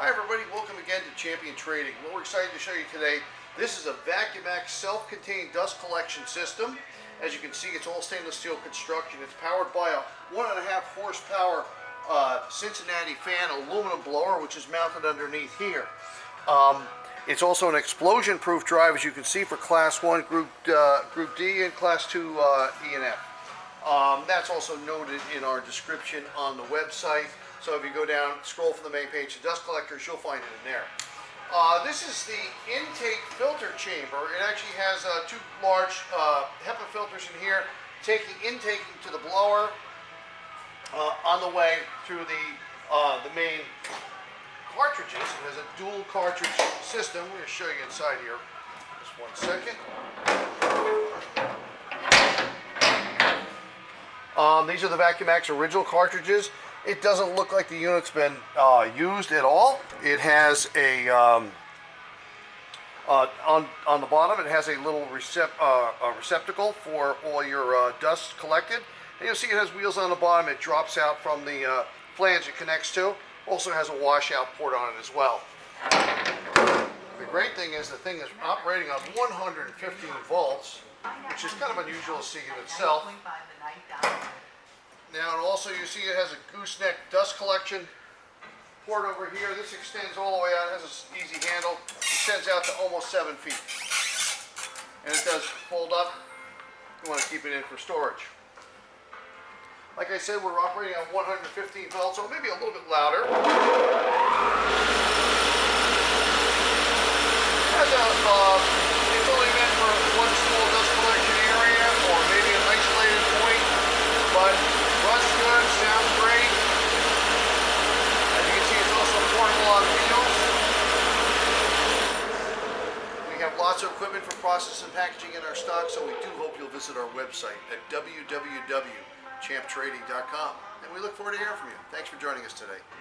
Hi everybody, welcome again to Champion Trading. What we're excited to show you today, this is a Vac-u-max self-contained dust collection system. As you can see, it's all stainless steel construction. It's powered by a 1.5 horsepower Cincinnati fan aluminum blower, which is mounted underneath here. It's also an explosion-proof drive, as you can see, for Class 1, Group D, and Class 2 E and F. That's also noted in our description on the website. So if you go down, scroll from the main page to dust collectors, you'll find it in there. This is the intake filter chamber. It actually has two large HEPA filters in here, intaking to the blower on the way through the main cartridges. It has a dual cartridge system. We're going to show you inside here. Just 1 second. These are the Vac-u-max original cartridges. It doesn't look like the unit's been used at all. It has a on the bottom. It has a little receptacle for all your dust collected. And you'll see it has wheels on the bottom. It drops out from the flange it connects to. Also has a washout port on it as well. The great thing is the thing is operating on 115 volts, which is kind of unusual to see in itself. Now, and also you see it has a gooseneck dust collection port over here. This extends all the way out. It has an easy handle. It extends out to almost 7 feet. And it does fold up. You want to keep it in for storage. Like I said, we're operating on 115 volts, so maybe a little bit louder. It's only meant for one small dust collection area or maybe an isolated point, but runs good, sounds great. As you can see, it's also portable on wheels. We have lots of equipment for process and packaging in our stock, so we do hope you'll visit our website at www.champtrading.com. And we look forward to hearing from you. Thanks for joining us today.